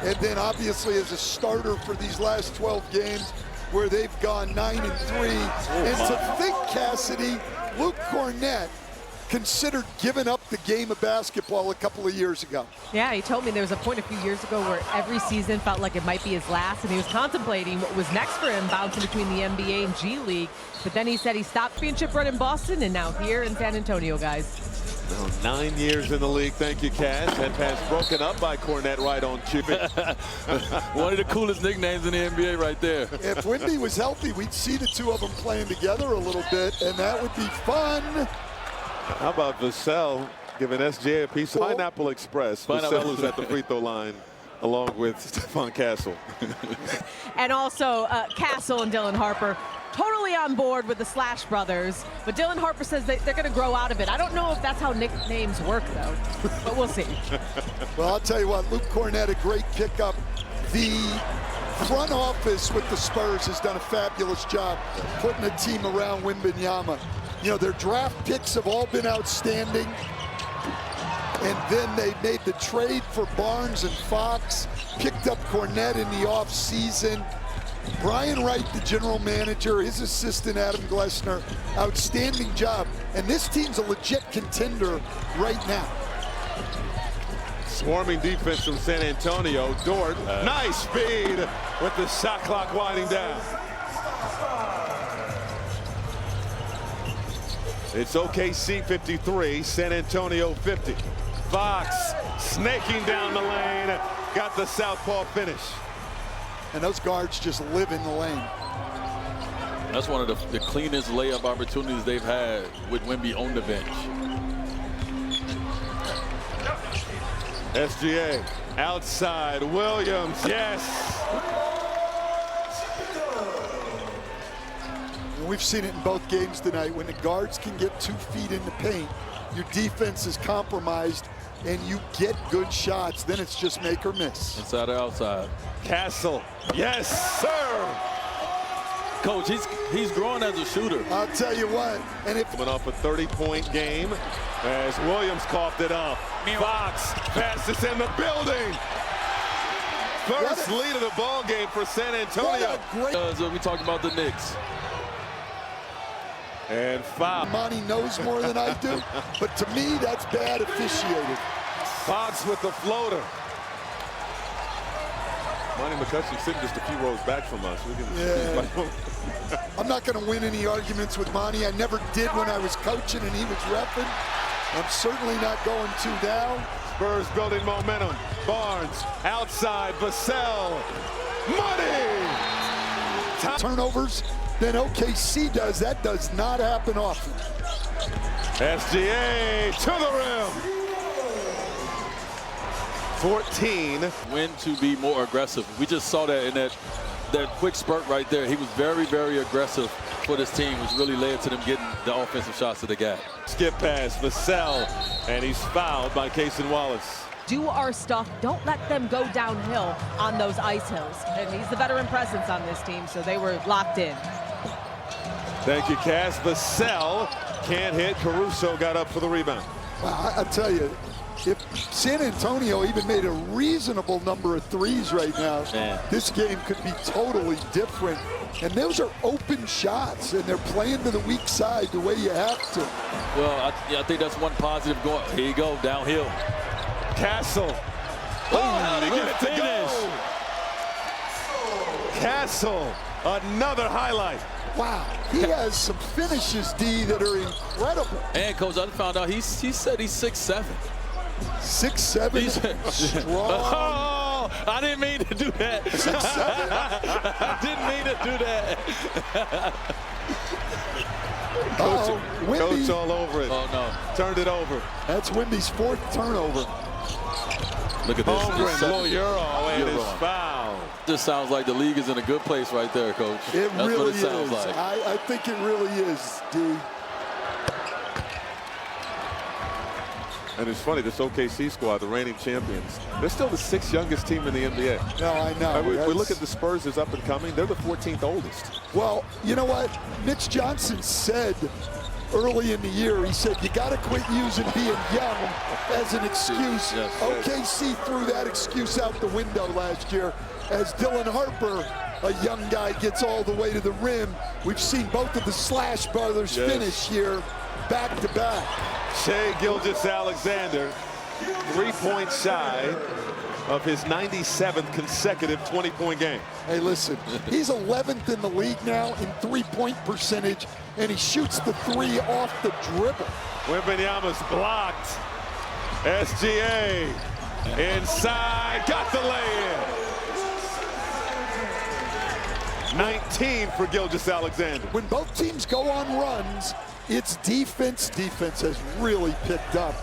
and then obviously as a starter for these last 12 games where they've gone 9-3. And to think, Cassidy, Luke Cornett considered giving up the game of basketball a couple of years ago. Yeah, he told me there was a point a few years ago where every season felt like it might be his last, and he was contemplating what was next for him, bouncing between the NBA and G League. But then he said he stopped being chip run in Boston and now here in San Antonio, guys. Well, 9 years in the league. Thank you, Cass. That pass broken up by Cornett right on cue. One of the coolest nicknames in the NBA right there. If Wemby was healthy, we'd see the two of them playing together a little bit, and that would be fun. How about Vassell giving SGA a piece of Pineapple Express? Vassell is at the free throw line along with Stephon Castle. And also Castle and Dylan Harper totally on board with the Slash Brothers, but Dylan Harper says they're going to grow out of it. I don't know if that's how nicknames work, though, but we'll see. Well, I'll tell you what, Luke Cornett, a great pickup. The front office with the Spurs has done a fabulous job putting a team around Wembanyama. You know, their draft picks have all been outstanding. And then they made the trade for Barnes and Fox, picked up Cornett in the offseason. Brian Wright, the general manager, his assistant Adam Glessner, outstanding job. And this team's a legit contender right now. Swarming defense from San Antonio. Dort, nice speed with the shot clock winding down. It's OKC 53, San Antonio 50. Fox snaking down the lane, got the southpaw finish. And those guards just live in the lane. That's one of the cleanest layup opportunities they've had with Wemby on the bench. SGA outside, Williams, yes. We've seen it in both games tonight. When the guards can get 2 feet in the paint, your defense is compromised and you get good shots. Then it's just make or miss. Inside or outside. Castle, yes, sir. Coach, he's growing as a shooter. I'll tell you what. And if coming off a 30-point game as Williams coughed it up. Fox, fastest in the building. First lead of the ball game for San Antonio. We talked about the Knicks. And foul. Monty knows more than I do, but to me, that's bad officiated. Fox with the floater. Monty McCutcheon sitting just a few rows back from us. I'm not going to win any arguments with Monty. I never did when I was coaching and he was repping. I'm certainly not going to now. Spurs building momentum. Barnes outside. Vassell. Money. Turnovers than OKC does. That does not happen often. SGA to the rim. 14. When to be more aggressive. We just saw that in that quick spurt right there. He was very, very aggressive for this team, which really led to them getting the offensive shots to the gap. Skip pass, Vassell, and he's fouled by Cason Wallace. Do our stuff. Don't let them go downhill on those ice hills. And he's the veteran presence on this team, so they were locked in. Thank you, Cass. Vassell can't hit. Caruso got up for the rebound. Well, I tell you, if San Antonio even made a reasonable number of threes right now, this game could be totally different. And those are open shots, and they're playing to the weak side the way you have to. Well, I think that's one positive going. Here you go, downhill. Castle. Oh, how did he get it to go? Castle, another highlight. Wow, he has some finishes, D, that are incredible. And, Coach, I found out he said he's 6'7". 6'7", strong. Oh, I didn't mean to do that. 6'7"? I didn't mean to do that. Coach all over it. Oh, no. Turned it over. That's Wemby's 4th turnover. Look at this. Holmgren, Euro, and his foul. This sounds like the league is in a good place right there, Coach. It That's really what it sounds is. like. I think it really is, D. And it's funny, this OKC squad, the reigning champions, they're still the 6th youngest team in the NBA. No, I know. We look at the Spurs as up and coming. They're the 14th oldest. Well, you know what? Mitch Johnson said early in the year. He said, you got to quit using being young as an excuse. Yes. OKC threw that excuse out the window last year as Dylan Harper, a young guy, gets all the way to the rim. We've seen both of the Slash brothers finish here back to back. Shai Gilgeous-Alexander, 3 points shy of his 97th consecutive 20-point game. Hey, listen, he's 11th in the league now in three-point percentage, and he shoots the three off the dribble. Wembanyama's blocked. SGA inside, got the lay-in. 19 for Gilgeous-Alexander. When both teams go on runs, it's defense. Defense has really picked up.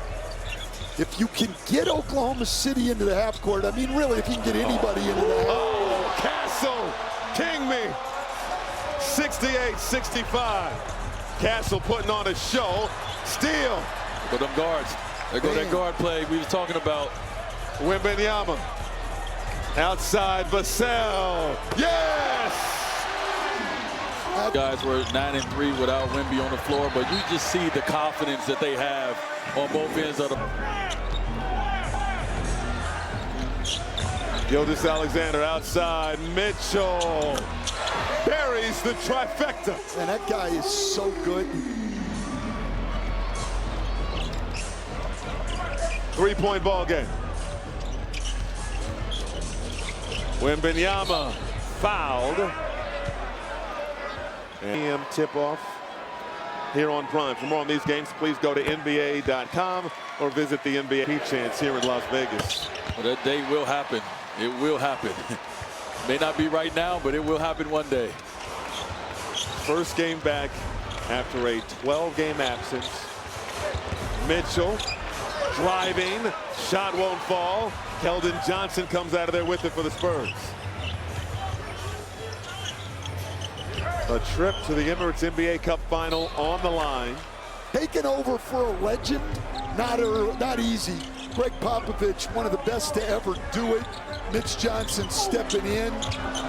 If you can get Oklahoma City into the half court, I mean, really, if you can get anybody into the half court. Oh, Castle, king me. 68-65. Castle putting on a show. Steal. Go them guards. There go that guard play we was talking about. Wembanyama. Outside Vassell. Yes! Guys were 9-3 without Wemby on the floor, but you just see the confidence that they have on both ends of the. Gilgeous-Alexander outside. Mitchell buries the trifecta. And that guy is so good. 3-point ball game. Wembanyama fouled. AM tip-off here on Prime. For more on these games, please go to NBA.com or visit the NBA chance here in Las Vegas. Well, that day will happen. It will happen. May not be right now, but it will happen one day. First game back after a 12-game absence. Mitchell driving. Shot won't fall. Keldon Johnson comes out of there with it for the Spurs. A trip to the Emirates NBA Cup final on the line. Taking over for a legend, not easy. Greg Popovich, one of the best to ever do it. Mitch Johnson stepping in,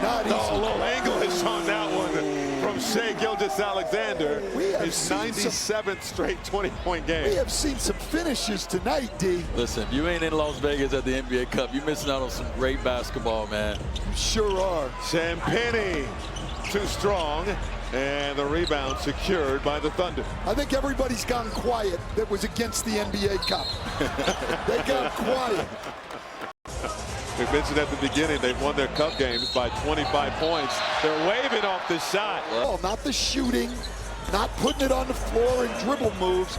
not easy. Oh, low angle is on that one from Shai Gilgeous-Alexander. His 97th straight 20-point game. We have seen some finishes tonight, D. Listen, you ain't in Las Vegas at the NBA Cup. You're missing out on some great basketball, man. You sure are. Champagny too strong, and the rebound secured by the Thunder. I think everybody's gone quiet that was against the NBA Cup. They got quiet. We mentioned at the beginning they've won their cup games by 25 points. They're waving off the shot. Oh, not the shooting, not putting it on the floor and dribble moves,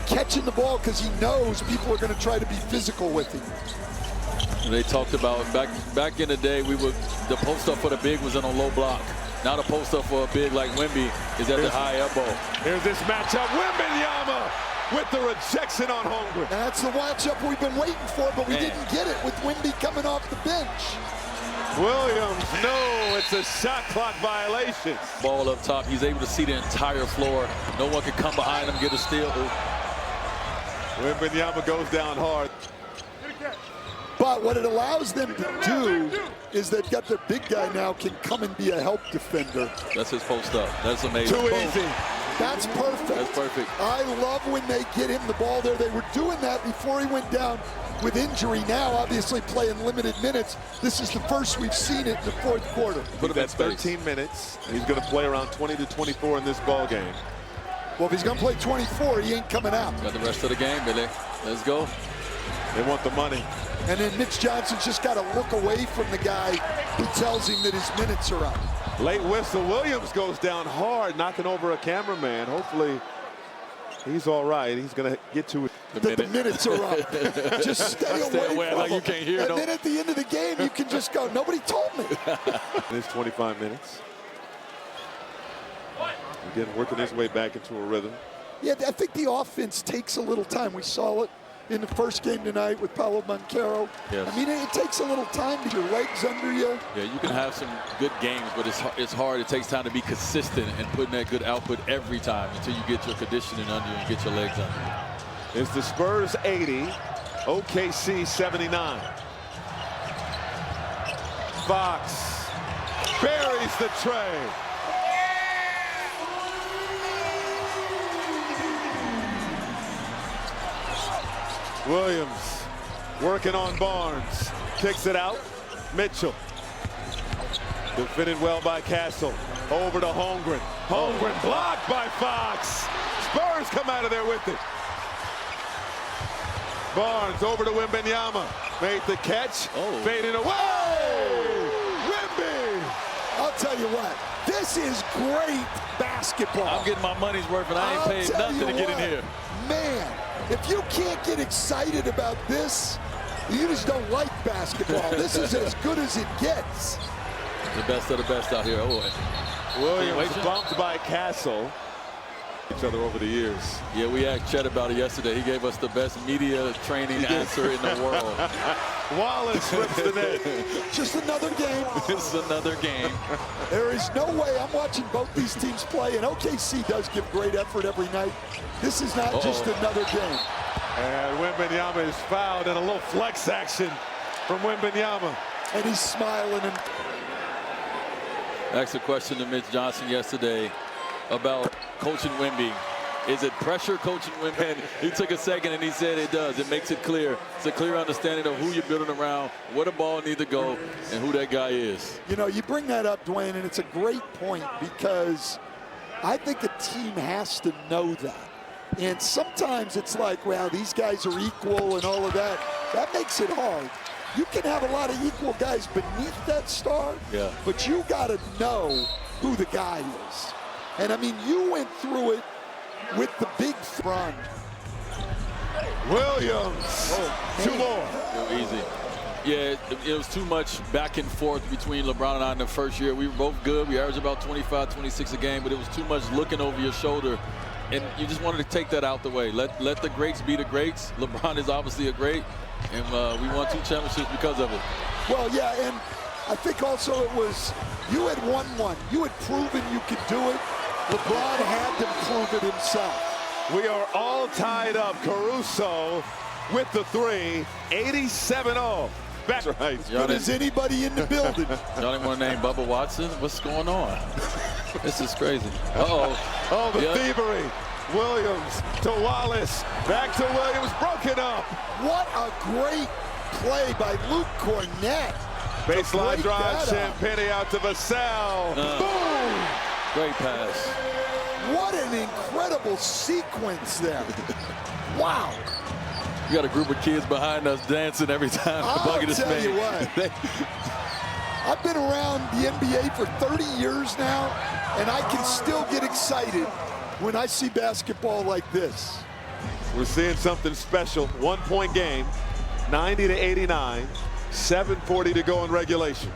catching the ball because he knows people are going to try to be physical with him. They talked about back in the day, the post up for the big was on a low block. Now the post up for a big like Wemby is at the high elbow. Here's this matchup. Wembanyama with the rejection on Holmgren. And that's the matchup we've been waiting for, but we didn't get it with Wemby coming off the bench. Williams, no, it's a shot clock violation. Ball up top, he's able to see the entire floor. No one can come behind him, get a steal. Wembanyama goes down hard. But what it allows them to do is they've got their big guy now can come and be a help defender. That's his post up. That's amazing. Too easy. That's perfect. That's perfect. I love when they get him the ball there. They were doing that before he went down with injury. Now, obviously, playing limited minutes. This is the first we've seen it in the fourth quarter. Put him at 13 minutes. He's going to play around 20 to 24 in this ball game. Well, if he's going to play 24, he ain't coming out. Got the rest of the game, Billy. Let's go. They want the money. And then Mitch Johnson's just got to look away from the guy who tells him that his minutes are up. Late whistle. Williams goes down hard, knocking over a cameraman. Hopefully, he's all right. He's going to get to it. The minutes are up. Just stay away from like you can't hear. And then at the end of the game, you can just go, nobody told me. It's 25 minutes. Again, working his way back into a rhythm. Yeah, I think the offense takes a little time. We saw it in the first game tonight with Paolo Banchero. Yes. I mean, it takes a little time to get your legs under you. Yeah, you can have some good games, but it's hard. It takes time to be consistent and putting that good output every time until you get your conditioning under you and get your legs under you. It's the Spurs 80, OKC 79. Fox buries the tray. Williams working on Barnes. Kicks it out. Mitchell. Defended well by Castle. Over to Holmgren. Holmgren blocked by Fox. Spurs come out of there with it. Barnes over to Wembanyama. Made the catch. Fading away. Wemby. I'll tell you what. This is great basketball. I'm getting my money's worth, and I ain't paid nothing to get in here. Man, if you can't get excited about this, you just don't like basketball. This is as good as it gets. The best of the best out here. Williams bumped by Castle. Each other over the years. Yeah, we asked Chet about it yesterday. He gave us the best media training answer in the world. Wallace rips the net. Just another game. It's another game. There is no way. I'm watching both these teams play, and OKC does give great effort every night. This is not just another game. And Wembanyama is fouled, and a little flex action from Wembanyama. And he's smiling. And I asked a question to Mitch Johnson yesterday about coaching Wemby. Is it pressure coaching Wemby? And he took a second and he said it does. It makes it clear. It's a clear understanding of who you're building around, where the ball needs to go, and who that guy is. You know, you bring that up, Dwayne, and it's a great point because I think a team has to know that. And sometimes it's like, well, these guys are equal and all of that. That makes it hard. You can have a lot of equal guys beneath that star, but you got to know who the guy is. And, I mean, you went through it with the big run. Williams. Two more. Easy. Yeah, it was too much back and forth between LeBron and I in the first year. We were both good. We averaged about 25, 26 a game, but it was too much looking over your shoulder. And you just wanted to take that out the way. Let the greats be the greats. LeBron is obviously a great, and we won 2 championships because of it. Well, yeah, and I think also it was you had won one. You had proven you could do it. LeBron had to prove it himself. We are all tied up. Caruso with the 3, 87-0. Back right. As good as anybody in the building. Y'all didn't want to name Bubba Watson? What's going on? This is crazy. Oh, the thievery. Williams to Wallace. Back to Williams. Broken up. What a great play by Luke Cornett. Baseline drive. Champagny out to Vassell. Boom. Great pass. What an incredible sequence there. Wow. You got a group of kids behind us dancing every time the bucket is made. I'll tell you what. I've been around the NBA for 30 years now, and I can still get excited when I see basketball like this. We're seeing something special. 1-point game, 90-89, 7:40 to go in regulation.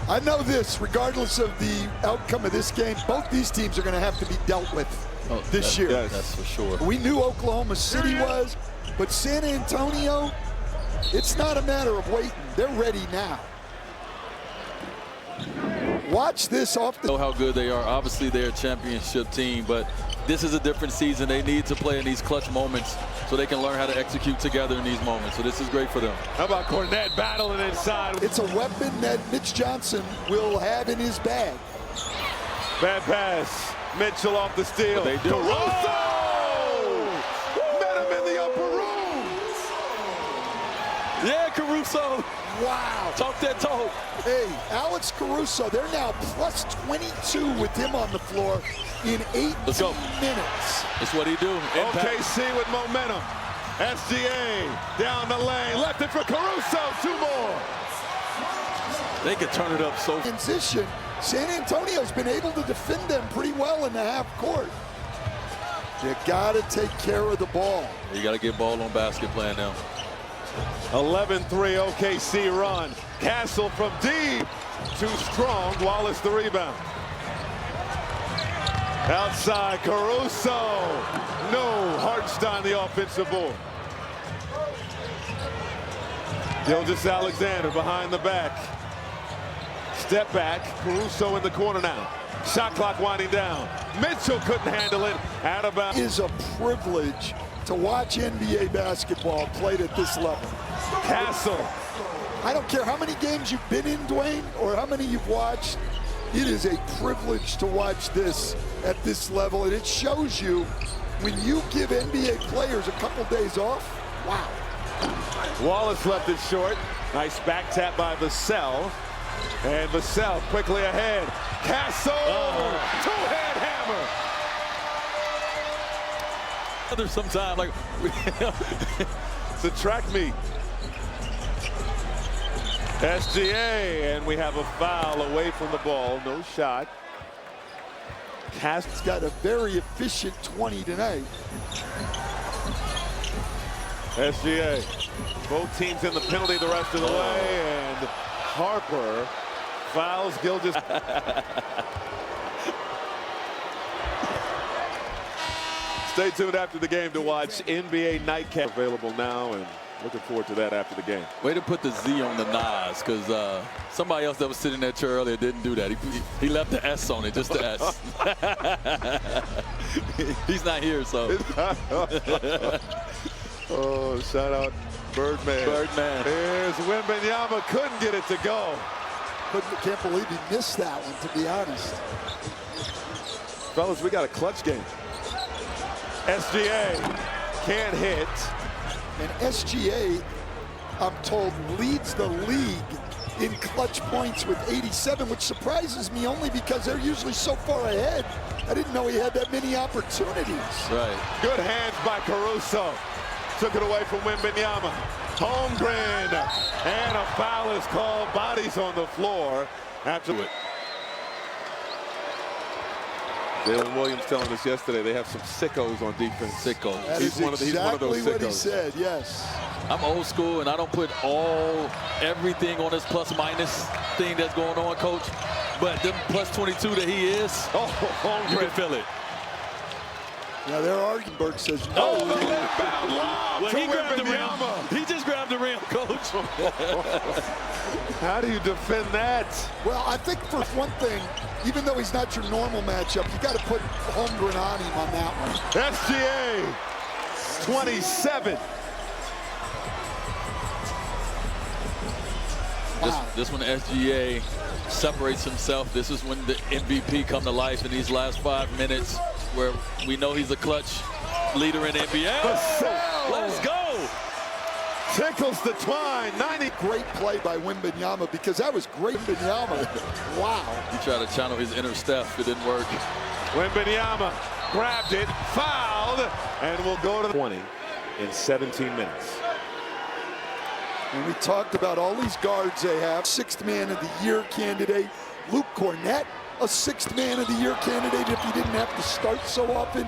I know this, regardless of the outcome of this game, both these teams are going to have to be dealt with this year. Yes. That's for sure. We knew Oklahoma City was, but San Antonio, it's not a matter of waiting. They're ready now. Watch this off the... Know how good they are. Obviously, they're a championship team, but this is a different season. They need to play in these clutch moments so they can learn how to execute together in these moments. So this is great for them. How about Cornett battling inside? It's a weapon that Mitch Johnson will have in his bag. Bad pass. Mitchell off the steal. They do. Caruso! Met him in the upper room. Yeah, Caruso. Wow. Talk that talk. Hey, Alex Caruso, they're now plus 22 with him on the floor in 18 minutes. That's what he do. OKC with momentum. SGA down the lane. Left it for Caruso. 2 more. They could turn it up so. Transition. San Antonio's been able to defend them pretty well in the half court. You got to take care of the ball. You got to get ball on basket plan now. 11-3 OKC run. Castle from deep. Too strong. Wallace the rebound. Outside Caruso. No. Hartenstein the offensive board. Gilgeous-Alexander behind the back. Step back. Caruso in the corner now. Shot clock winding down. Mitchell couldn't handle it. Out of bounds. It is a privilege to watch NBA basketball played at this level. Castle. I don't care how many games you've been in, Dwayne, or how many you've watched. It is a privilege to watch this at this level, and it shows you when you give NBA players a couple days off, wow. Wallace left it short. Nice back tap by Vassell. And Vassell quickly ahead. Castle! Two-hand hammer! There's some time, like, It's a track meet. SGA, and we have a foul away from the ball. No shot. Cast's got a very efficient 20 tonight. SGA. Both teams in the penalty the rest of the way, and Harper fouls Gilgis. Stay tuned after the game to watch NBA Nightcap. Available now, and looking forward to that after the game. way to put the Z on the Nas, because somebody else that was sitting in that chair earlier didn't do that. He left the S on it, just the S. He's not here, so. Oh, shout out Birdman. Birdman. Here's Wembanyama, couldn't get it to go. Can't believe he missed that one, to be honest. Fellas, we got a clutch game. SGA can't hit. And SGA, I'm told, leads the league in clutch points with 87, which surprises me only because they're usually so far ahead. I didn't know he had that many opportunities. Right. Good hands by Caruso. Took it away from Wembanyama. Holmgren. And a foul is called. Bodies on the floor after it. Jalen Williams telling us yesterday they have some sickos on defense. Sickos. That is exactly what he said, yes. I'm old school, and I don't put everything on this plus-minus thing that's going on, Coach. But the plus 22 that he is, you can feel it. Yeah, their Argenberg says no. The inbound lob Well, to he grabbed the rim. Wembanyama. He just grabbed the rim, Coach. How do you defend that? Well, I think for one thing, even though he's not your normal matchup, you got to put Holmgren on him on that one. SGA, 27. Wow. This when SGA separates himself. This is when the MVP come to life in these last 5 minutes, where we know he's a clutch leader in the NBA. Let's go. Tickles the twine. 90. Great play by Wembanyama, because that was great Wembanyama. Wow. He tried to channel his inner Steph. It didn't work. Wembanyama grabbed it, fouled, and will go to the 20 in 17 minutes. And we talked about all these guards they have. Sixth man of the year candidate. Luke Cornett, a sixth man of the year candidate if he didn't have to start so often.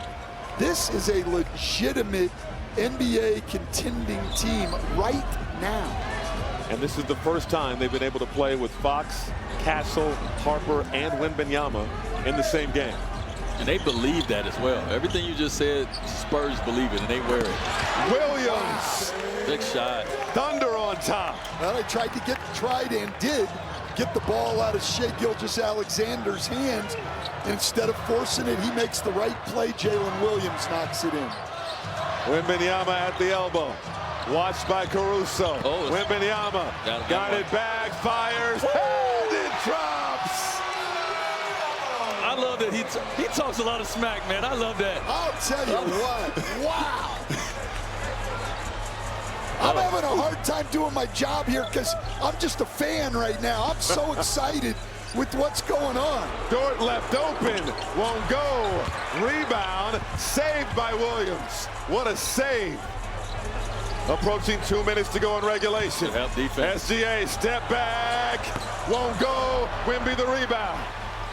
This is a legitimate NBA contending team right now. And this is the first time they've been able to play with Fox, Castle, Harper, and Wembanyama in the same game. And they believe that as well. Everything you just said, Spurs believe it, and they wear it. Williams. Big shot. Thunder on top. Well, they tried and did get the ball out of Shai Gilgeous-Alexander's hands. And instead of forcing it, he makes the right play. Jalen Williams knocks it in. Wembanyama at the elbow. Watched by Caruso. Wembanyama got it back, fires, and it drops. I love that he talks a lot of smack, man. I love that. I'll tell you what. Wow. I'm having a hard time doing my job here because I'm just a fan right now. I'm so excited with what's going on. Dort left open, won't go. Rebound, saved by Williams. What a save. Approaching 2 minutes to go in regulation. Help defense. SGA, step back, won't go. Wemby the rebound.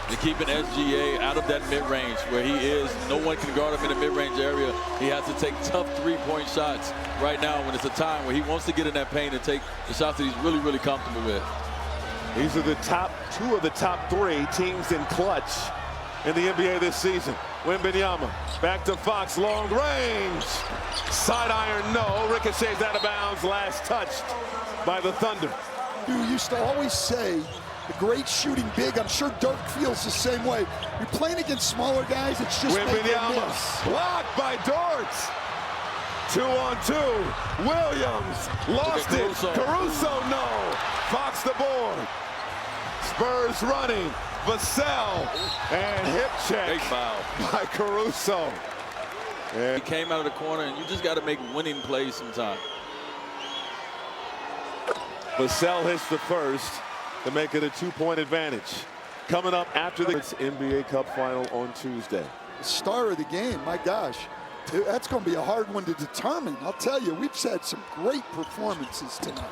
They're keeping SGA out of that mid-range where he is. No one can guard him in the mid-range area. He has to take tough three-point shots right now when it's a time where he wants to get in that paint and take the shots that he's really, really comfortable with. These are the two of the top 3 teams in clutch in the NBA this season. Wembanyama back to Fox, long range. Side iron, no. Ricochets out of bounds, last touched by the Thunder. You used to always say, the great shooting big. I'm sure Dirk feels the same way. You're playing against smaller guys, it's just Wembanyama blocked by Dort. 2-on-2. Williams lost it. Caruso, no. Fox the board. Spurs running. Vassell and hip check. Big foul by Caruso. He came out of the corner, and you just got to make winning plays sometimes. Vassell hits the first to make it a 2-point advantage. Coming up after the NBA Cup final on Tuesday. Star of the game, my gosh. That's going to be a hard one to determine. I'll tell you, we've had some great performances tonight.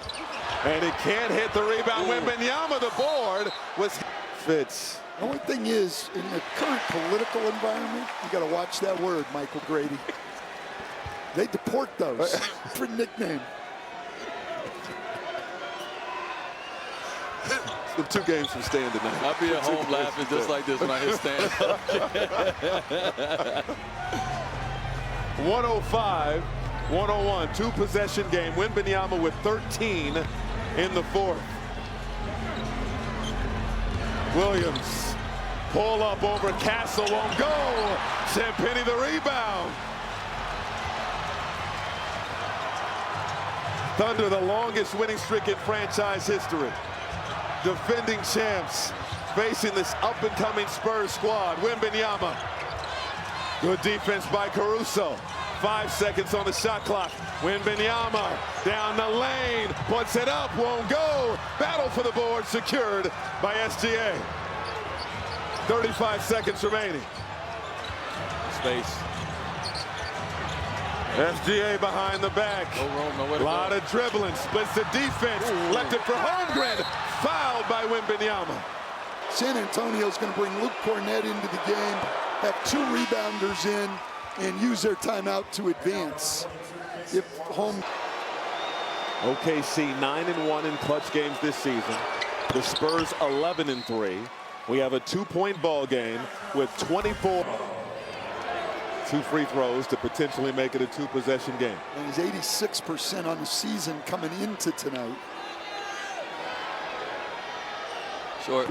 And he can't hit the rebound. Wembanyama, the board was fits. The only thing is, in the current political environment, you got to watch that word, Michael Grady. They deport those for nickname. The 2 games from Stan tonight. I'll be at home laughing just like this when I hit Stan. 105-101, 2-possession game. Wembanyama with 13 in the 4th. Williams, pull up over Castle, won't go. Champagnie the rebound. Thunder, the longest winning streak in franchise history. Defending champs, facing this up-and-coming Spurs squad. Wembanyama. Good defense by Caruso. 5 seconds on the shot clock. Wembanyama down the lane, puts it up, won't go. Battle for the board, secured by SGA. 35 seconds remaining. Space. SGA behind the back. No room, nowhere to go. Lot of dribbling, splits the defense. Ooh. Left it for Holmgren. Fouled by Wembanyama. San Antonio's going to bring Luke Cornett into the game, have 2 rebounders in, and use their timeout to advance. If home. OKC 9-1 in clutch games this season. The Spurs 11-3. We have a 2-point ball game with 24. 2 free throws to potentially make it a 2-possession game. And he's 86% on the season coming into tonight. Short.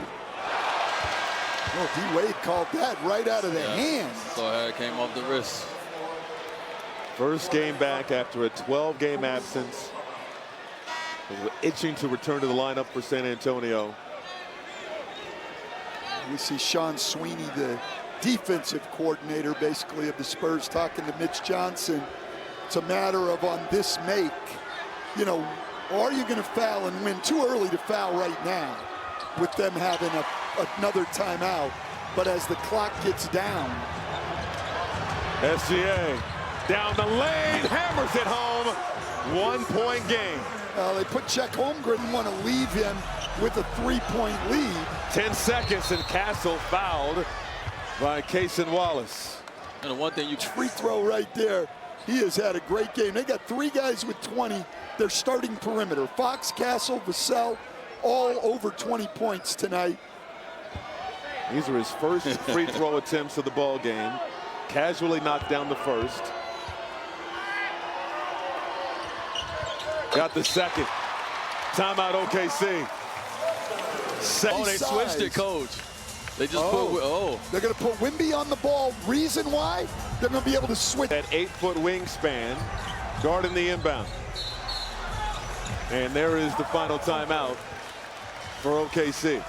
Oh, D-Wade called that right out of the hand. So it came off the wrist. First game back after a 12-game absence. We're itching to return to the lineup for San Antonio. We see Sean Sweeney, the defensive coordinator, basically, of the Spurs, talking to Mitch Johnson. It's a matter of, on this make, you know, are you going to foul and win? Too early to foul right now with them having another timeout. But as the clock gets down. SGA down the lane, hammers it home. 1-point game. They put Chet Holmgren, want to leave him with a 3-point lead. 10 seconds and Castle fouled by Cason Wallace. And the one thing you free throw right there. He has had a great game. They got 3 guys with 20. Their starting perimeter. Fox, Castle, Vassell, all over 20 points tonight. These are his first free throw attempts of the ball game. Casually knocked down the first. Got the second. Timeout OKC. Oh, they switched it, coach. They just put, They're going to put Wemby on the ball. Reason why? They're going to be able to switch. That 8-foot wingspan, guarding the inbound. And there is the final timeout for OKC.